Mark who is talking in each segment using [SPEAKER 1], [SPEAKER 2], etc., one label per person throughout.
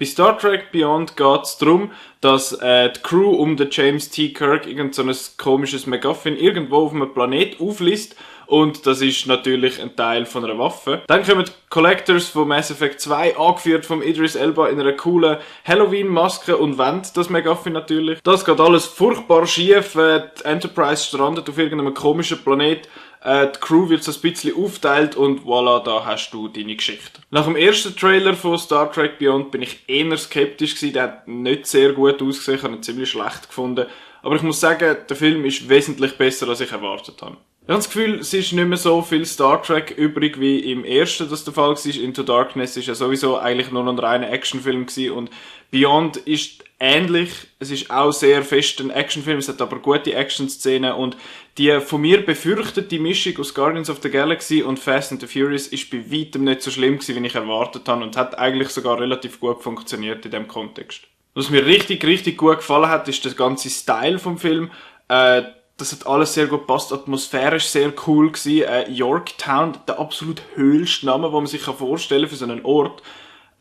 [SPEAKER 1] Bei Star Trek Beyond geht es darum, dass die Crew um den James T. Kirk irgend so ein komisches MacGuffin irgendwo auf einem Planet aufliest. Und das ist natürlich ein Teil von einer Waffe. Dann kommen die Collectors von Mass Effect 2, angeführt vom Idris Elba in einer coolen Halloween-Maske und wendet das MacGuffin natürlich. Das geht alles furchtbar schief. Die Enterprise strandet auf irgendeinem komischen Planet. Die Crew wird so ein bisschen aufteilt und voilà, da hast du deine Geschichte. Nach dem ersten Trailer von Star Trek Beyond bin ich eher skeptisch gewesen. Der hat nicht sehr gut ausgesehen, ich habe ihn ziemlich schlecht gefunden. Aber ich muss sagen, der Film ist wesentlich besser, als ich erwartet habe. Ich habe das Gefühl, es ist nicht mehr so viel Star Trek übrig wie im ersten, das der Fall war. Into Darkness ist ja sowieso eigentlich nur noch ein reiner Actionfilm gewesen und Beyond ist ähnlich. Es ist auch sehr fest ein Actionfilm, es hat aber gute Action-Szenen und die von mir befürchtete Mischung aus Guardians of the Galaxy und Fast and the Furious ist bei weitem nicht so schlimm gewesen, wie ich erwartet habe und hat eigentlich sogar relativ gut funktioniert in dem Kontext. Was mir richtig, richtig gut gefallen hat, ist der ganze Style vom Film. Das hat alles sehr gut gepasst, atmosphärisch sehr cool gewesen. Yorktown, der absolut höchste Name, den man sich vorstellen kann für so einen Ort.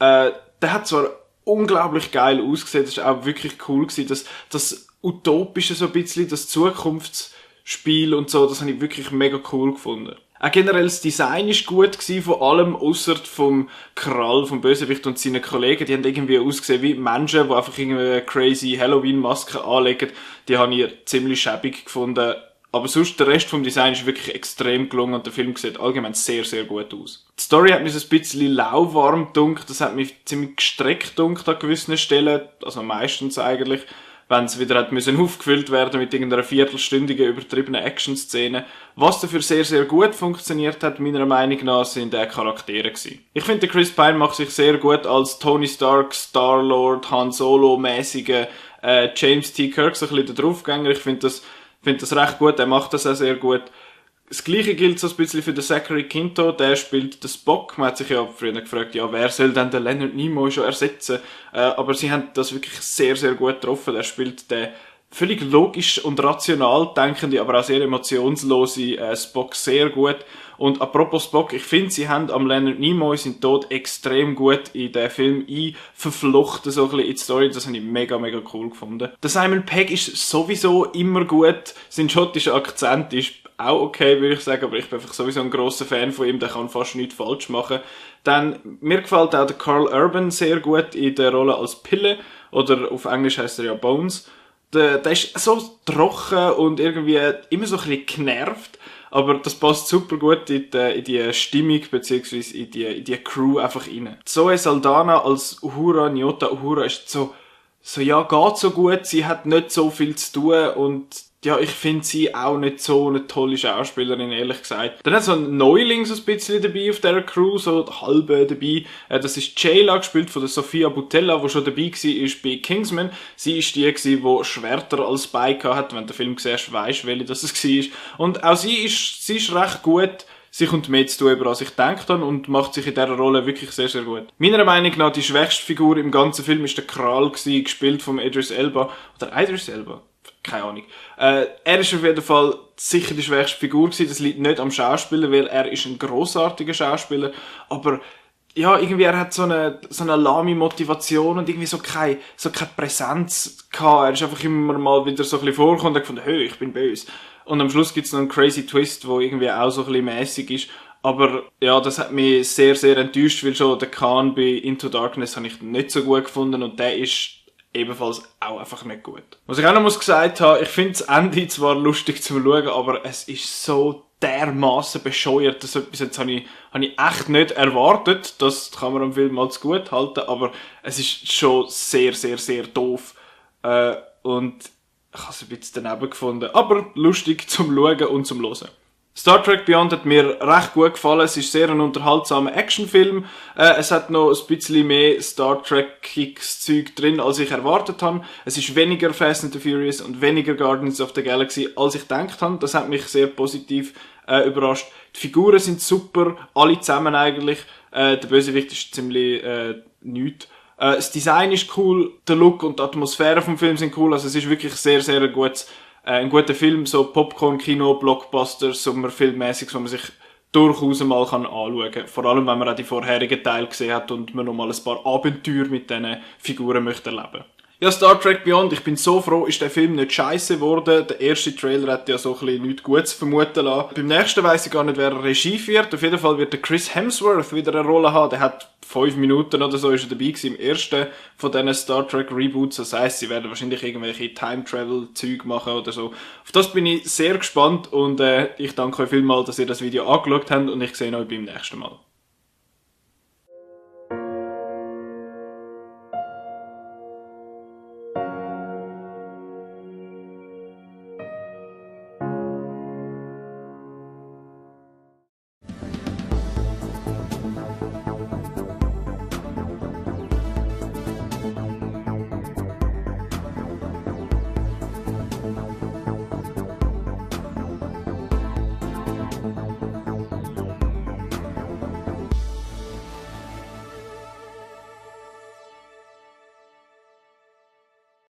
[SPEAKER 1] Der hat zwar unglaublich geil ausgesehen, das ist auch wirklich cool gewesen. Das Utopische so ein bisschen, das Zukunftsspiel und so, das habe ich wirklich mega cool gefunden. Auch generell das Design ist gut gewesen, von allem, ausser vom Krall, vom Bösewicht und seinen Kollegen. Die haben irgendwie ausgesehen wie Menschen, die einfach irgendwie crazy Halloween-Masken anlegen. Die habe ich ziemlich schäbig gefunden. Aber sonst, der Rest vom Design ist wirklich extrem gelungen und der Film sieht allgemein sehr, sehr gut aus. Die Story hat mich so ein bisschen lauwarm gedunkt, das hat mich ziemlich gestreckt gedunkt an gewissen Stellen, also meistens eigentlich, wenn es wieder hat müssen aufgefüllt werden mit irgendeiner viertelstündigen übertriebenen Action-Szene. Was dafür sehr, sehr gut funktioniert hat, meiner Meinung nach, sind die Charaktere gewesen. Ich finde, Chris Pine macht sich sehr gut als Tony Stark, Star-Lord, Han Solo-mäßiger James T. Kirk, so ein bisschen der Draufgänger. Ich finde das recht gut, er macht das auch sehr gut. Das Gleiche gilt so ein bisschen für den Zachary Quinto, der spielt den Spock. Man hat sich ja früher gefragt, ja, wer soll denn den Leonard Nimoy schon ersetzen? Aber sie haben das wirklich sehr, sehr gut getroffen. Er spielt den völlig logisch und rational denkende, aber auch sehr emotionslose Spock sehr gut. Und apropos Spock, ich finde, sie haben am Leonard Nimoy seinen Tod extrem gut in den Film verflochten, so ein bisschen in die Story. Das habe ich mega, mega cool gefunden. Der Simon Pegg ist sowieso immer gut. Sein schottischer Akzent ist auch okay, würde ich sagen, aber ich bin einfach sowieso ein grosser Fan von ihm, der kann fast nichts falsch machen. Dann, mir gefällt auch der Carl Urban sehr gut in der Rolle als Pille, oder auf Englisch heißt er ja Bones. Der ist so trocken und irgendwie immer so ein bisschen genervt, aber das passt super gut in die Stimmung, beziehungsweise in die Crew einfach rein. Zoe Saldana als Uhura, Nyota Uhura ist so, ja, geht so gut, sie hat nicht so viel zu tun und ja, ich finde sie auch nicht so eine tolle Schauspielerin, ehrlich gesagt. Dann hat so ein Neuling so ein bisschen dabei auf dieser Crew, so halbe dabei. Das ist Jayla, gespielt von der Sofia Boutella, die schon dabei war bei Kingsman. Sie ist die, die Schwerter als Bein hatte. Wenn du den Film siehst, weisst du, welche das war. Und auch sie ist recht gut. Sie kommt mehr zu tun, als ich gedacht habe und macht sich in dieser Rolle wirklich sehr, sehr gut. Meiner Meinung nach die schwächste Figur im ganzen Film ist der Kral gewesen, gespielt von Idris Elba. Oder Idris Elba? Keine Ahnung. Er ist auf jeden Fall sicher die schwächste Figur gewesen. Das liegt nicht am Schauspieler, weil er ist ein grossartiger Schauspieler. Aber ja, irgendwie er hat so eine lahme Motivation und irgendwie so keine Präsenz gehabt. Er ist einfach immer mal wieder so ein bisschen vorgekommen und hat gefunden, hey, ich bin böse. Und am Schluss gibt's noch einen crazy Twist, der irgendwie auch so ein bisschen mäßig ist. Aber ja, das hat mich sehr, sehr enttäuscht, weil schon der Khan bei Into Darkness habe ich nicht so gut gefunden und der ist ebenfalls auch einfach nicht gut. Was ich auch noch gesagt haben, ich finde das Ende zwar lustig zum Schauen, aber es ist so dermaßen bescheuert, dass etwas jetzt habe ich echt nicht erwartet. Das kann man am Film als gut halten, aber es ist schon sehr, sehr, sehr doof. Und ich habe es ein bisschen daneben gefunden, aber lustig zum Schauen und zum Hören. Star Trek Beyond hat mir recht gut gefallen. Es ist sehr ein unterhaltsamer Actionfilm. Es hat noch ein bisschen mehr Star Trek-Zeug drin, als ich erwartet habe. Es ist weniger Fast and the Furious und weniger Guardians of the Galaxy, als ich gedacht habe. Das hat mich sehr positiv überrascht. Die Figuren sind super, alle zusammen eigentlich. Der Bösewicht ist ziemlich nichts. Das Design ist cool, der Look und die Atmosphäre vom Film sind cool. Also es ist wirklich sehr, sehr ein guter Film, so Popcorn-Kino, Blockbuster, Sommerfilmmäßig, wo man sich durchaus mal anschauen kann. Vor allem, wenn man auch die vorherigen Teile gesehen hat und man noch mal ein paar Abenteuer mit diesen Figuren möchte erleben. Ja, Star Trek Beyond, ich bin so froh, ist der Film nicht scheiße geworden. Der erste Trailer hat ja so ein bisschen nichts Gutes vermuten lassen. Beim nächsten weiss ich gar nicht, wer Regie führt. Auf jeden Fall wird der Chris Hemsworth wieder eine Rolle haben. Der hat 5 Minuten oder so ist er dabei gewesen im ersten von diesen Star Trek Reboots. Das heisst, sie werden wahrscheinlich irgendwelche Time-Travel-Zeug machen oder so. Auf das bin ich sehr gespannt und ich danke euch vielmals, dass ihr das Video angeschaut habt und ich sehe euch beim nächsten Mal.